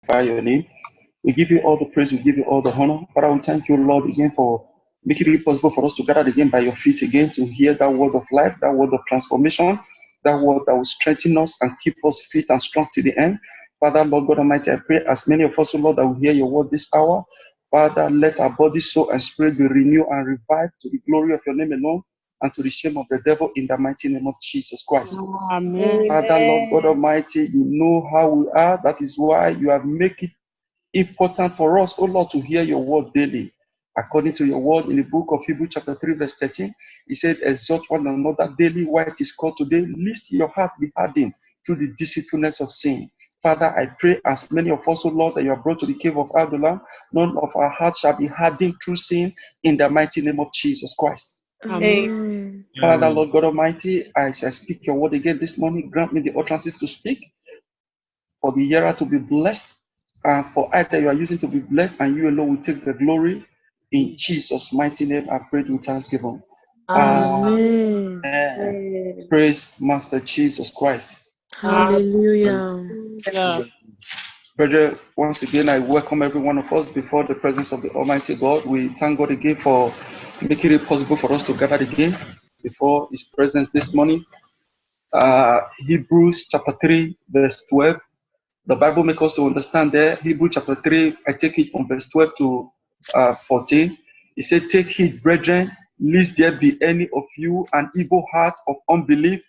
magnify your name. We give you all the praise, we give you all the honor. Father, we thank you, Lord, again for making it possible for us to gather again by your feet again to hear that word of life, that word of transformation, that word that will strengthen us and keep us fit and strong to the end. Father, Lord God Almighty, I pray as many of us, Lord, that will hear your word this hour. Father, let our body, soul, and spirit be renewed and revived to the glory of your name alone and to the shame of the devil in the mighty name of Jesus Christ. Amen. Father, Lord God Almighty, you know how we are. That is why you have made it important for us, oh Lord, to hear your word daily. According to your word in the book of Hebrews chapter 3 verse 13, he said, exhort one another daily while it is called today, lest your heart be hardened through the deceitfulness of sin. Father, I pray as many of us, O Lord, that you are brought to the cave of Adullam, none of our hearts shall be hardened through sin in the mighty name of Jesus Christ. Amen. Father, Lord God Almighty, as I speak your word again this morning, grant me the utterances to speak, for the hearer to be blessed, and for I that you are using to be blessed, and you alone will take the glory. In Jesus' mighty name, I pray with thanksgiving. Amen. Praise Master Jesus Christ. Hallelujah. Brethren, once again, I welcome every one of us before the presence of the Almighty God. We thank God again for making it possible for us to gather again before His presence this morning. Hebrews chapter 3, verse 12. The Bible makes us to understand there. Hebrews chapter 3, I take it from verse 12 to 14. It said, take heed, brethren, lest there be any of you an evil heart of unbelief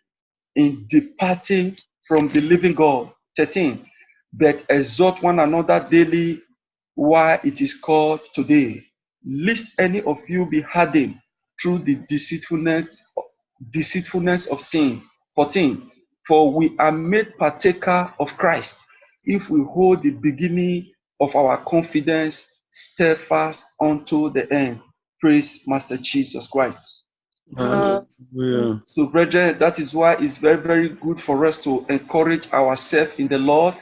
in departing from the living God. 13. But exhort one another daily while it is called today, lest any of you be hardened through the deceitfulness of sin. 14. For we are made partaker of Christ if we hold the beginning of our confidence steadfast unto the end. Praise Master Jesus Christ. So, brethren, that is why it's very, very good for us to encourage ourselves in the Lord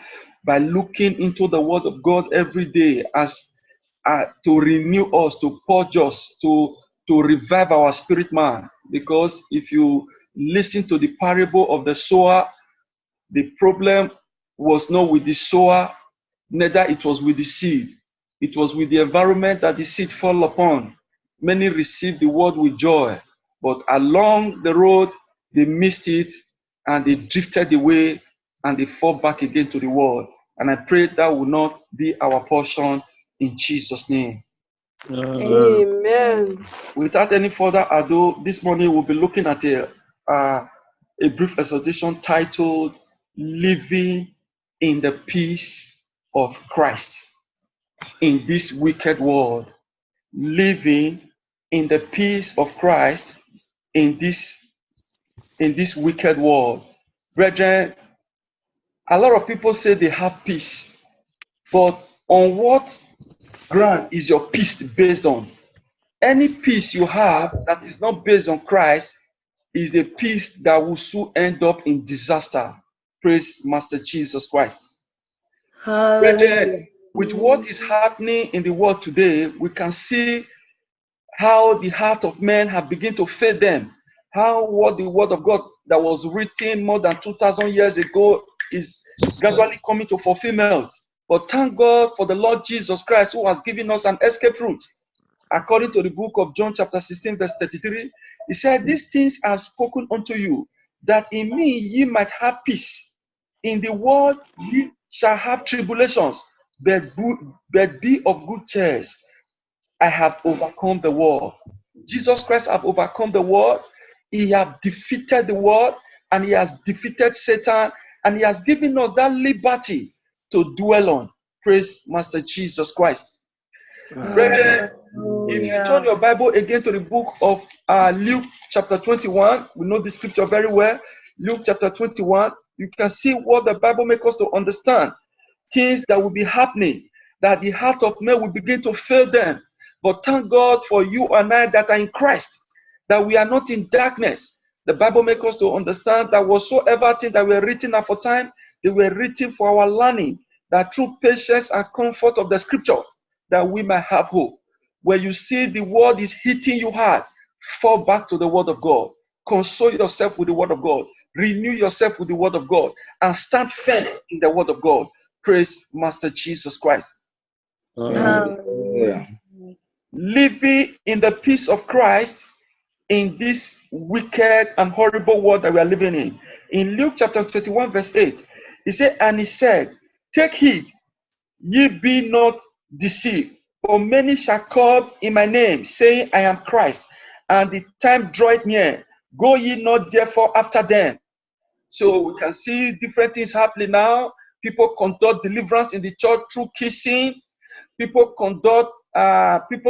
by looking into the Word of God every day as to renew us, to purge us, to revive our spirit man. Because if you listen to the parable of the sower, the problem was not with the sower, neither it was with the seed. It was with the environment that the seed fell upon. Many received the word with joy, but along the road, they missed it and they drifted away and they fall back again to the world. And I pray that will not be our portion in Jesus' name. Amen. Without any further ado, this morning we'll be looking at a brief exhortation titled Living in the Peace of Christ in this wicked world. Living in the peace of Christ in this wicked world. Brethren, a lot of people say they have peace, but on what ground is your peace based on? Any peace you have that is not based on Christ is a peace that will soon end up in disaster. Praise Master Jesus Christ. Brethren, with what is happening in the world today, we can see how the heart of men have begun to fail them. How what the word of God that was written more than 2,000 years ago is gradually coming to fulfillment. But thank God for the Lord Jesus Christ who has given us an escape route. According to the book of John chapter 16 verse 33, he said, these things are spoken unto you, that in me ye might have peace. In the world ye shall have tribulations, but be of good cheer. I have overcome the world. Jesus Christ have overcome the world. He has defeated the world, and he has defeated Satan, and he has given us that liberty to dwell on. Praise Master Jesus Christ. Brethren, if you turn your Bible again to the book of Luke chapter 21, we know the scripture very well. Luke chapter 21, you can see what the Bible makes us to understand. Things that will be happening, that the heart of men will begin to fail them. But thank God for you and I that are in Christ, that we are not in darkness. The Bible makes us to understand that whatsoever things that were written aforetime, they were written for our learning, that through patience and comfort of the scripture, that we might have hope. When you see the word is hitting you hard, fall back to the word of God. Console yourself with the word of God. Renew yourself with the word of God and stand firm in the word of God. Praise Master Jesus Christ. Hallelujah. Living in the peace of Christ in this wicked and horrible world that we are living in. In Luke chapter 21, verse 8, he said, and he said, take heed, ye be not deceived, for many shall come in my name, saying, I am Christ, and the time draweth near. Go ye not therefore after them. So we can see different things happening now. People conduct deliverance in the church through kissing. People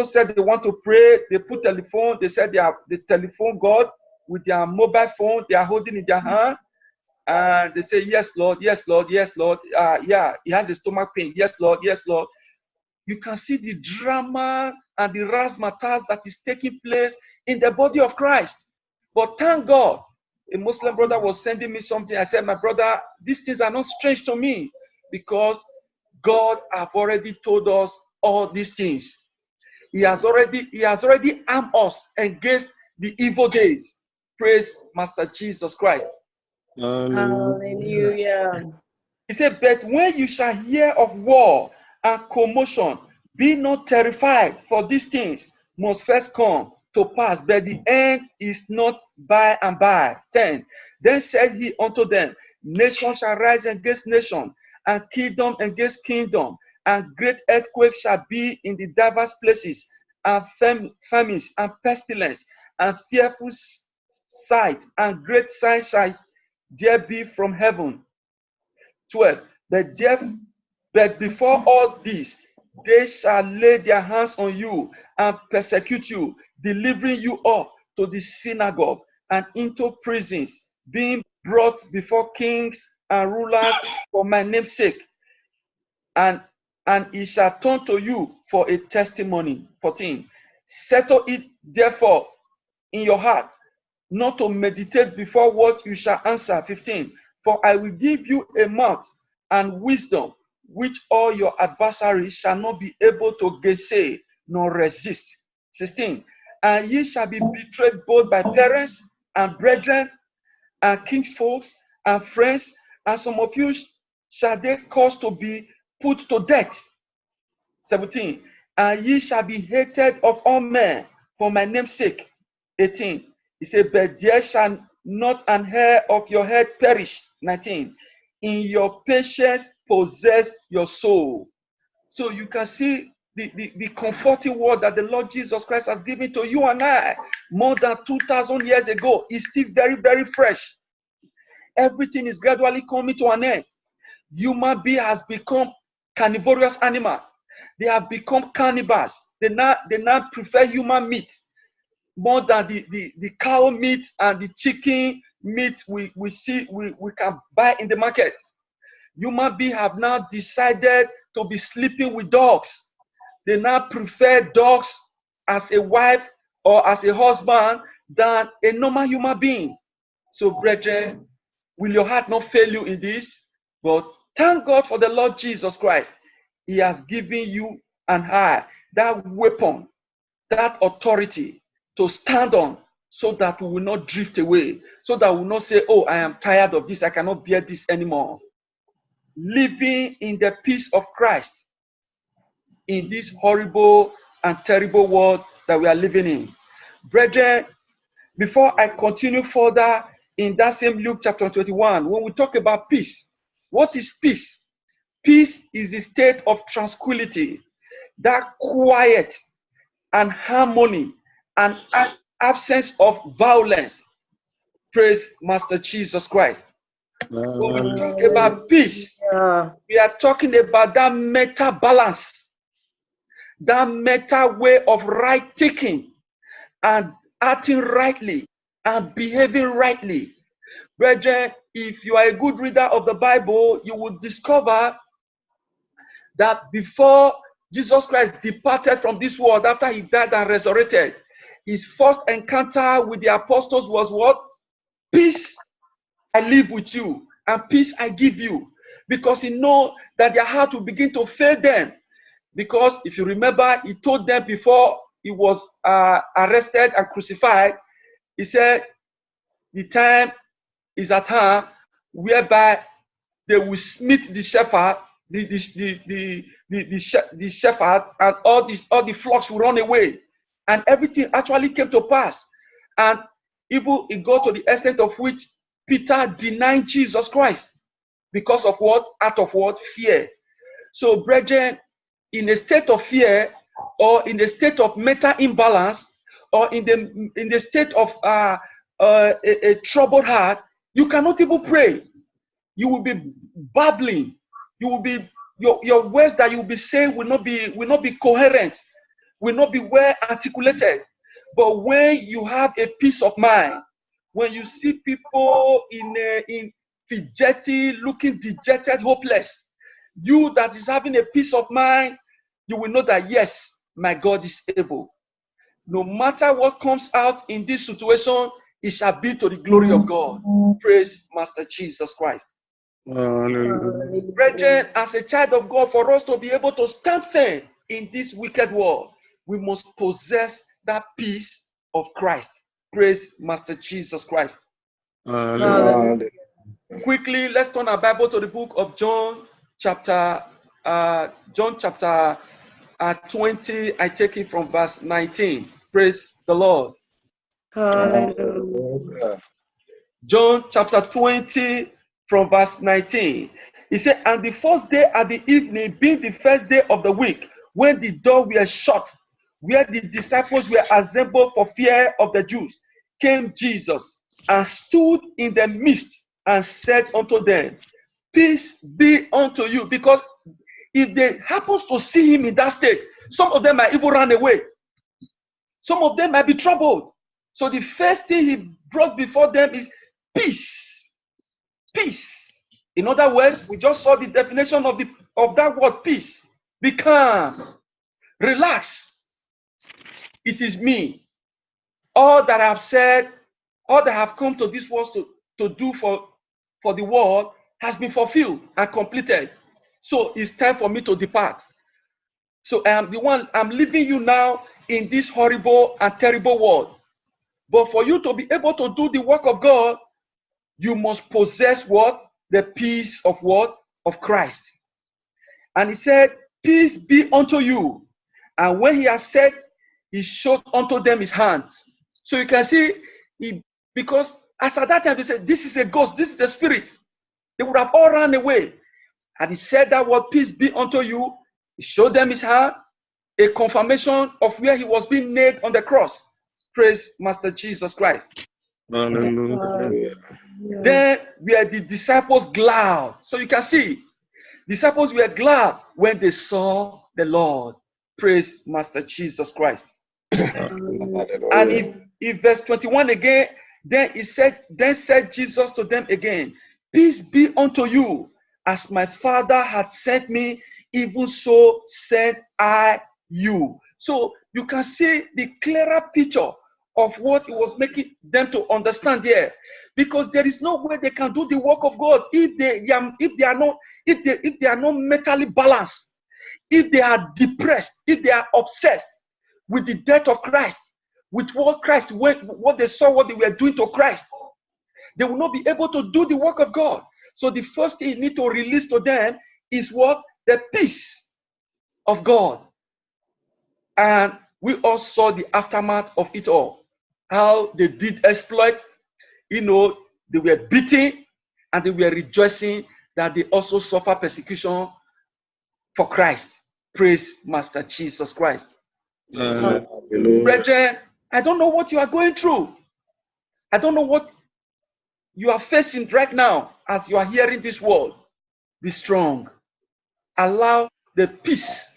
said they want to pray. They put telephone. They said the telephone God with their mobile phone. They are holding in their hand. And they say, yes, Lord, yes, Lord, yes, Lord. Yeah, he has a stomach pain. Yes, Lord, yes, Lord. You can see the drama and the razzmatazz that is taking place in the body of Christ. But thank God, a Muslim brother was sending me something. I said, my brother, these things are not strange to me because God have already told us all these things. He has already armed us against the evil days. Praise Master Jesus Christ. Hallelujah. He said, but when you shall hear of war and commotion, be not terrified, for these things must first come to pass, but the end is not by and by. 10. Then said he unto them, nation shall rise against nation, and kingdom against kingdom, and great earthquakes shall be in the diverse places, and famines and pestilence, and fearful sight, and great signs shall there be from heaven. 12. But before all this, they shall lay their hands on you and persecute you, delivering you up to the synagogue and into prisons, being brought before kings and rulers for my name's sake. And it shall turn to you for a testimony. 14. Settle it therefore in your heart, not to meditate before what you shall answer. 15. For I will give you a mouth and wisdom, which all your adversaries shall not be able to gainsay nor resist. 16. And ye shall be betrayed both by parents and brethren and kinsfolks and friends, and some of you shall they cause to be put to death. 17. And ye shall be hated of all men for my name's sake. 18. He said, but there shall not an hair of your head perish. 19. In your patience possess your soul. So you can see the comforting word that the Lord Jesus Christ has given to you and I more than 2,000 years ago is still very, very fresh. Everything is gradually coming to an end. Human being has become carnivorous animal. They have become cannibals. They now prefer human meat more than the cow meat and the chicken meat we can buy in the market. Human beings have now decided to be sleeping with dogs. They now prefer dogs as a wife or as a husband than a normal human being. So, brethren, will your heart not fail you in this? But thank God for the Lord Jesus Christ. He has given you and I that weapon, that authority to stand on, so that we will not drift away, so that we will not say, oh, I am tired of this, I cannot bear this anymore. Living in the peace of Christ in this horrible and terrible world that we are living in. Brethren, before I continue further in that same Luke chapter 21, when we talk about peace, what is peace? Peace is the state of tranquility, that quiet and harmony and absence of violence. Praise Master Jesus Christ. When we talk about peace, we are talking about that meta balance, that meta way of right thinking and acting rightly and behaving rightly. Brethren, if you are a good reader of the Bible, you will discover that before Jesus Christ departed from this world, after he died and resurrected, his first encounter with the apostles was what? Peace I live with you, and peace I give you. Because he knows that their heart will begin to fail them. Because if you remember, he told them before he was arrested and crucified, he said, the time is at hand whereby they will smite the shepherd the shepherd, and all the flocks will run away. And everything actually came to pass. And even it got to the extent of which Peter denied Jesus Christ. Because of what? Out of what? Fear. So, brethren, in a state of fear, or in a state of mental imbalance, or in the state of a troubled heart, you cannot even pray. You will be babbling. You will be your words that you will be saying will not be coherent, will not be well articulated. But when you have a peace of mind, when you see people in fidgety, looking dejected, hopeless, you that is having a peace of mind, you will know that yes, my God is able. No matter what comes out in this situation, it shall be to the glory of God. Praise Master Jesus Christ. Brethren, as a child of God, for us to be able to stand firm in this wicked world, we must possess that peace of Christ. Praise Master Jesus Christ. Quickly, let's turn our Bible to the book of John chapter 20. I take it from verse 19. Praise the Lord. John chapter 20 from verse 19. He said, and the first day at the evening, being the first day of the week, when the doors were shut, where the disciples were assembled for fear of the Jews, came Jesus and stood in the midst and said unto them, peace be unto you. Because if they happens to see him in that state, some of them might even run away. Some of them might be troubled. So the first thing he brought before them is peace. Peace. In other words, we just saw the definition of that word peace. Be calm. Relax. It is me. All that I have said, all that I have come to this world to do for the world has been fulfilled and completed. So it's time for me to depart. So I'm leaving you now in this horrible and terrible world. But for you to be able to do the work of God, you must possess what? The peace of what? Of Christ. And he said, peace be unto you. And when he has said, he showed unto them his hands. So you can see, because as at that time, he said, this is a ghost, this is a spirit. They would have all run away. And he said that word, peace be unto you. He showed them his hand, a confirmation of where he was being nailed on the cross. Praise Master Jesus Christ. Hallelujah. Then were the disciples glad. So you can see, disciples were glad when they saw the Lord. Praise Master Jesus Christ. And if verse 21 again, then said Jesus to them again, peace be unto you, as my Father had sent me, even so sent I you. So you can see the clearer picture of what he was making them to understand here, because there is no way they can do the work of God if they are not mentally balanced, if they are depressed, if they are obsessed with the death of Christ, with what they saw, what they were doing to Christ. They will not be able to do the work of God. So the first thing you need to release to them is what? The peace of God. And we all saw the aftermath of it all. How they did exploit, they were beaten and they were rejoicing that they also suffer persecution for Christ. Praise Master Jesus Christ. Brethren, I don't know what you are going through. I don't know what you are facing right now as you are hearing this word. Be strong. Allow the peace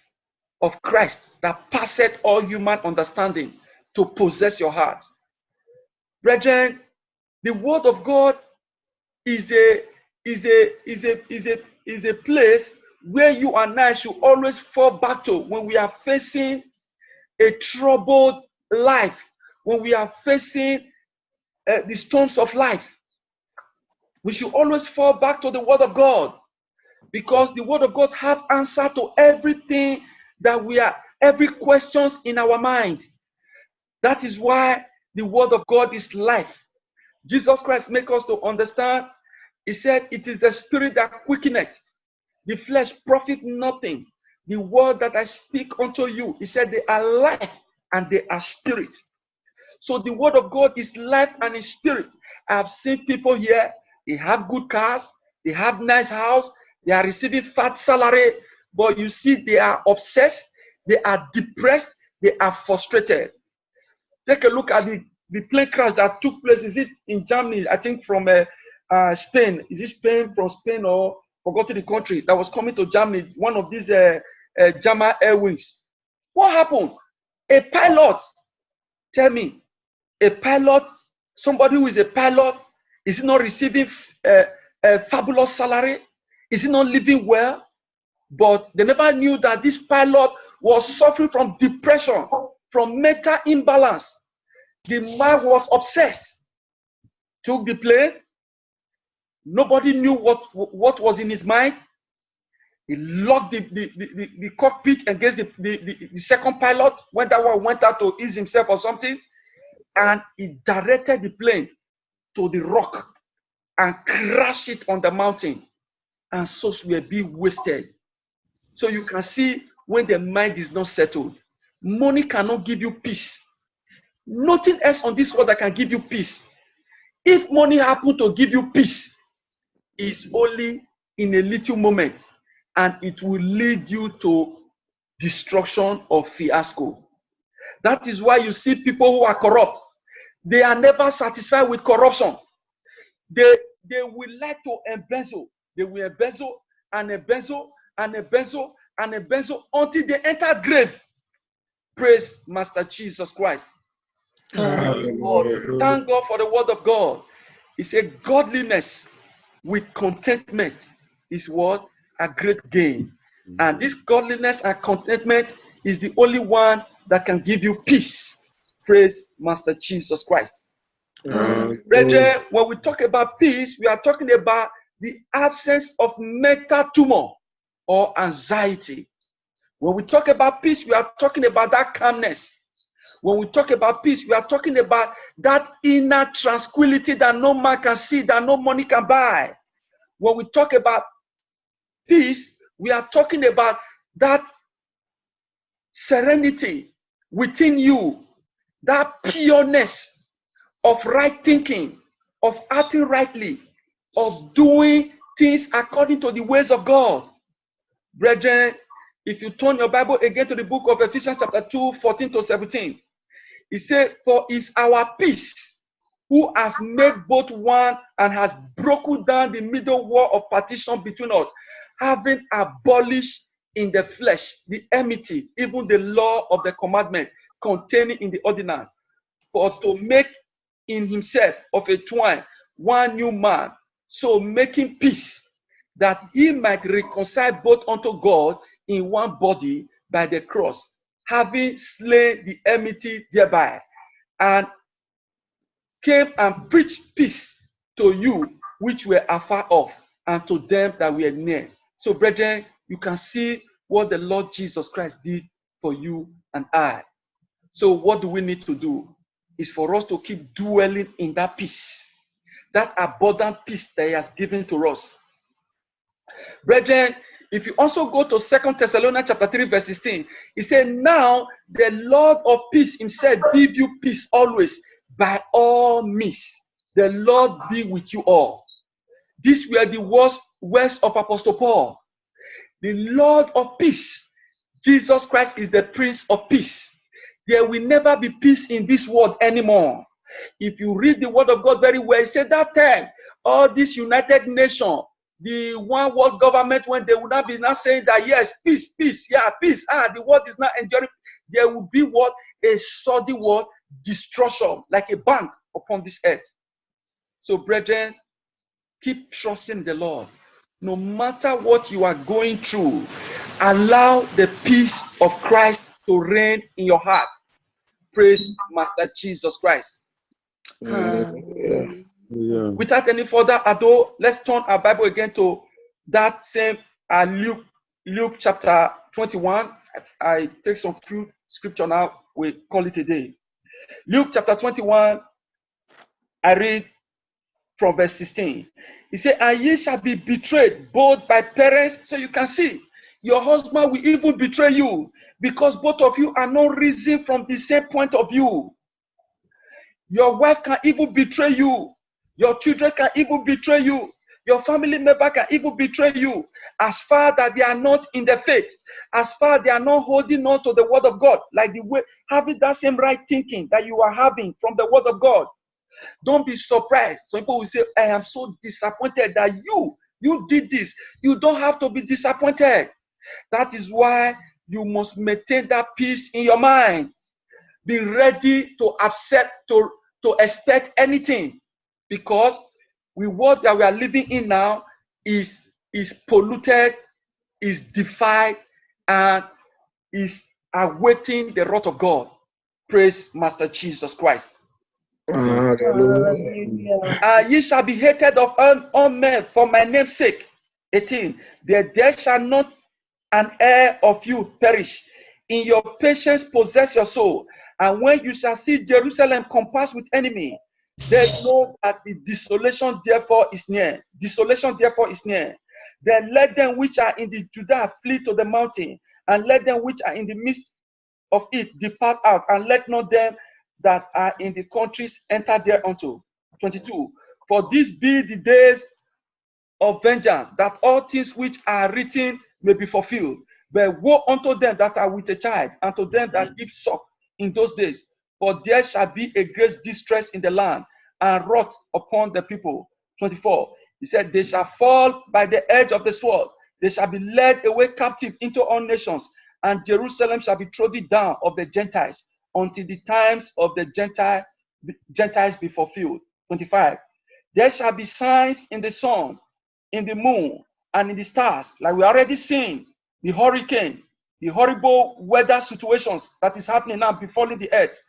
of Christ that passeth all human understanding to possess your heart. Brethren, the word of God is a place where you and I should always fall back to when we are facing a troubled life, when we are facing the storms of life. We should always fall back to the word of God, because the word of God have answer to everything every questions in our mind. That is why the word of God is life. Jesus Christ make us to understand. He said, it is the spirit that quickeneth. the flesh profit nothing. The word that I speak unto you, he said, they are life and they are spirit. So the word of God is life and is spirit. I have seen people here, they have good cars, they have nice house, they are receiving fat salary, but you see they are obsessed, they are depressed, they are frustrated. Take a look at the plane crash that took place. Is it in Germany? I think from Spain. Is it Spain, from Spain, or forgotten the country that was coming to Germany? One of these German Airways. What happened? A pilot. Tell me, a pilot, somebody who is a pilot, is he not receiving a fabulous salary? Is he not living well? But they never knew that this pilot was suffering from depression, from mental imbalance. The man was obsessed. Took the plane. Nobody knew what was in his mind. He locked the cockpit against the second pilot when that one went out to ease himself or something. And he directed the plane to the rock and crashed it on the mountain. And souls were being wasted. So you can see when the mind is not settled, money cannot give you peace. Nothing else on this world that can give you peace. If money happen to give you peace, it's only in a little moment, and it will lead you to destruction or fiasco. That is why you see people who are corrupt. They are never satisfied with corruption. They will like to embezzle. They will embezzle and embezzle and embezzle and embezzle until they enter grave. Praise Master Jesus Christ. Thank God for the word of God. He said godliness with contentment is what? A great gain. And this godliness and contentment is the only one that can give you peace. Praise Master Jesus Christ. Brethren, when we talk about peace, we are talking about the absence of mental tumor or anxiety. When we talk about peace, we are talking about that calmness. When we talk about peace, we are talking about that inner tranquility that no man can see, that no money can buy. When we talk about peace, we are talking about that serenity within you, that pureness of right thinking, of acting rightly, of doing things according to the ways of God. Brethren, if you turn your Bible again to the book of Ephesians chapter 2, 14 to 17, he said, for it's our peace who has made both one and has broken down the middle wall of partition between us, having abolished in the flesh the enmity, even the law of the commandment containing in the ordinance, for to make in himself of a twine one new man, so making peace, that he might reconcile both unto God in one body by the cross, having slain the enmity thereby, and came and preached peace to you which were afar off, and to them that were near. So, brethren, you can see what the Lord Jesus Christ did for you and I. So what do we need to do? Is for us to keep dwelling in that peace, that abundant peace that he has given to us. Brethren, if you also go to 2 Thessalonians chapter 3 verse 16, he said, now the Lord of peace himself give you peace always, by all means. The Lord be with you all. These were the words of Apostle Paul. The Lord of peace, Jesus Christ, is the Prince of peace. There will never be peace in this world anymore. If you read the word of God very well, it said that time, all this United Nations, the one world government, when they will not be now saying that, yes, peace, peace, yeah, peace, the world is not enduring, there will be what? A sudden word, destruction, like a bank upon this earth. So, brethren, keep trusting the Lord. No matter what you are going through, allow the peace of Christ to reign in your heart. Praise Master Jesus Christ. Without any further ado, let's turn our Bible again to that same Luke chapter 21. I take some few scripture now, we call it a day. Luke chapter 21, I read from verse 16. He said, and ye shall be betrayed both by parents. So you can see, your husband will even betray you because both of you are not reason from the same point of view. Your wife can even betray you. Your children can even betray you. Your family member can even betray you as far that they are not in the faith, as far they are not holding on to the word of God, like the way having that same right thinking that you are having from the word of God. Don't be surprised. Some people will say, I am so disappointed that you did this. You don't have to be disappointed. That is why you must maintain that peace in your mind. Be ready to accept, to expect anything, because the world that we are living in now is polluted, is defiled, and is awaiting the wrath of God. Praise Master Jesus Christ. Hallelujah. Ye shall be hated of all men for my name's sake. 18. There shall not an heir of you perish. In your patience possess your soul. And when you shall see Jerusalem compassed with enemy, then know that the desolation therefore is near. Desolation therefore is near. Then let them which are in the Judah flee to the mountain, and let them which are in the midst of it depart out, and let not them that are in the countries enter thereunto. 22. For this be the days of vengeance, that all things which are written may be fulfilled. But woe unto them that are with a child, and to them that give suck in those days. For there shall be a great distress in the land, and wrath upon the people. 24. He said, they shall fall by the edge of the sword. They shall be led away captive into all nations, and Jerusalem shall be trodden down of the Gentiles, until the times of the Gentiles be fulfilled. 25. There shall be signs in the sun, in the moon, and in the stars, like we already seen the hurricane, the horrible weather situations that is happening now befalling the earth.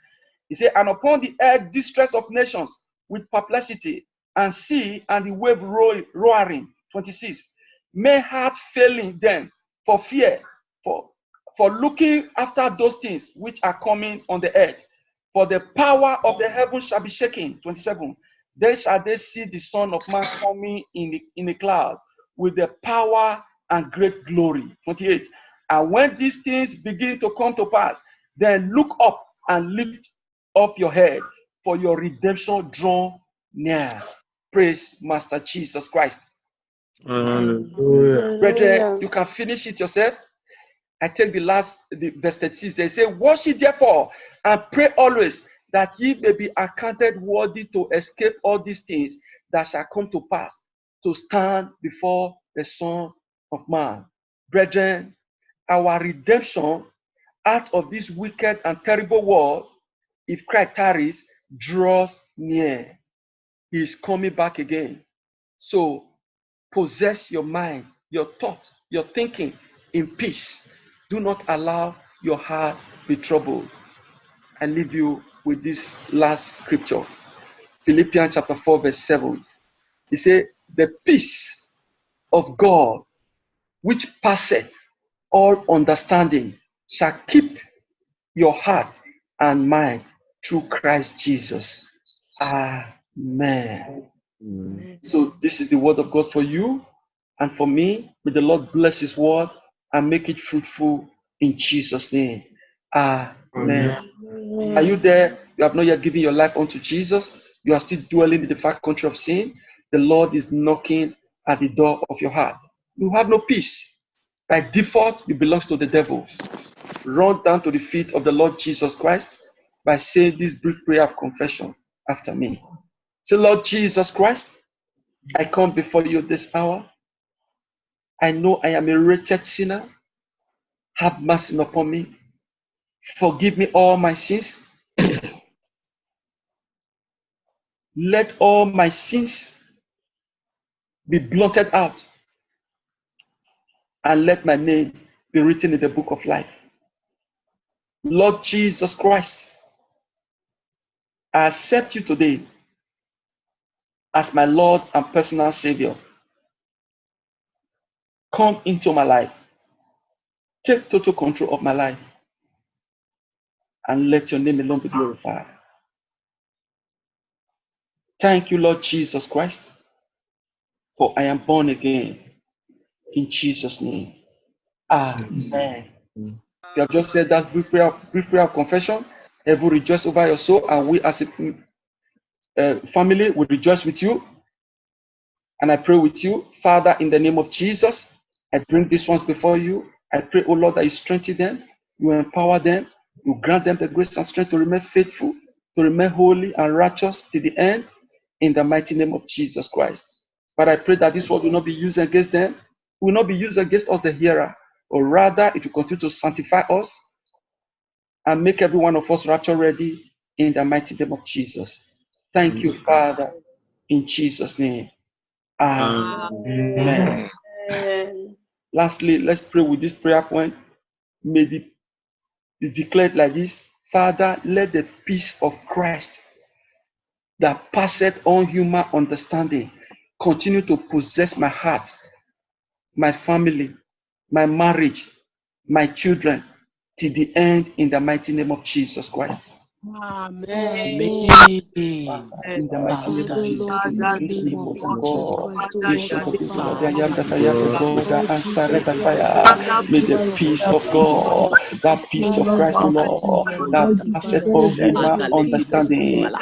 He said, and upon the earth distress of nations with perplexity, and sea and the wave roaring. 26. May heart failing them for fear, for looking after those things which are coming on the earth. For the power of the heavens shall be shaken. 27. Then shall they see the Son of Man coming in a cloud with the power and great glory. 28. And when these things begin to come to pass, then look up and lift up your head, for your redemption draw near. Praise Master Jesus Christ. Hallelujah. Brethren, you can finish it yourself. I take the verse 36. They say, watch it therefore, and pray always, that ye may be accounted worthy to escape all these things that shall come to pass, to stand before the Son of Man. Brethren, our redemption out of this wicked and terrible world, if Christ tarries, draws near. He is coming back again. So possess your mind, your thought, your thinking in peace. Do not allow your heart be troubled. I leave you with this last scripture. Philippians chapter 4, verse 7. He said, the peace of God, which passeth all understanding, shall keep your heart and mind through Christ Jesus. Amen. So this is the word of God for you and for me. May the Lord bless his word and make it fruitful in Jesus' name. Amen. Are you there? You have not yet given your life unto Jesus. You are still dwelling in the far country of sin. The Lord is knocking at the door of your heart. You have no peace. By default, it belongs to the devil. Run down to the feet of the Lord Jesus Christ by saying this brief prayer of confession after me. Say, Lord Jesus Christ, I come before you this hour. I know I am a wretched sinner. Have mercy upon me. Forgive me all my sins. Let all my sins be blotted out, and let my name be written in the book of life. Lord Jesus Christ, I accept you today as my Lord and personal Savior. Come into my life. Take total control of my life, and let your name alone be glorified. Thank you, Lord Jesus Christ, for I am born again. In Jesus' name. Amen. You have just said that's brief prayer of confession. Heaven rejoice over your soul, and we as a family will rejoice with you. And I pray with you, Father, in the name of Jesus. I bring these ones before you. I pray, oh Lord, that you strengthen them, you empower them, you grant them the grace and strength to remain faithful, to remain holy and righteous to the end, in the mighty name of Jesus Christ. But I pray that this word will not be used against them, will not be used against us, the hearer, or rather, it will continue to sanctify us and make every one of us rapture ready in the mighty name of Jesus. Thank you, Father, in Jesus' name. Amen. Lastly, let's pray with this prayer point. May it be declared like this: Father, let the peace of Christ that passeth all human understanding continue to possess my heart, my family, my marriage, my children, till the end, in the mighty name of Jesus Christ. Amen. In the mighty name of Father, Jesus, Lord, to in the increase me, name of oh Jesus God. Christ, to Yes, walk with Lord, I Father. am that I am, the God that Lord answereth Jesus by Christ, fire. oh Lord, the May the giver of peace of understanding. God, that peace of Father, Christ, let the Lord, peace of that mighty passeth Father, all let human the peace that understanding, passeth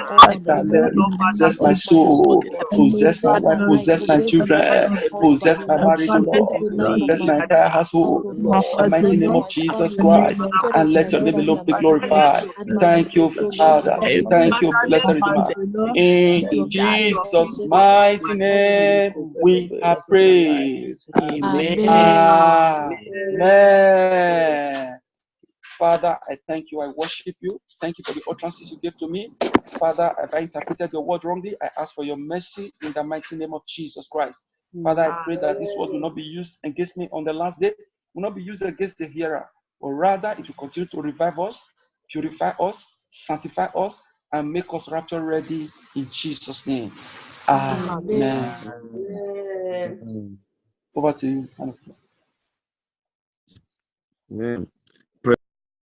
all that understanding possess my possess my soul, heart, possess my possess my wife, mind, possess my possess the life of children, my possess husband, my Lord, marriage, oh possess Lord, the life of possess my my entire child, household. oh In Lord, the mighty possess name of my Jesus family, Christ, seated and as a let your Lord, name as alone an be ambassador, glorified. Thank you, administratorship Father. for the Thank you, humanity, blessed Lord. Redeemer. Let In your peace, O Lord, Jesus' possess my mighty husband. name, we have prayed. Amen. Amen. Father, I thank you. I worship you. Thank you for the utterances you gave to me. Father, if I interpreted your word wrongly, I ask for your mercy in the mighty name of Jesus Christ. Father, I pray that this word will not be used against me on the last day, will not be used against the hearer, but rather it will continue to revive us, purify us, sanctify us, and make us rapture ready in Jesus' name. Amen. Amen. Over to you. Amen.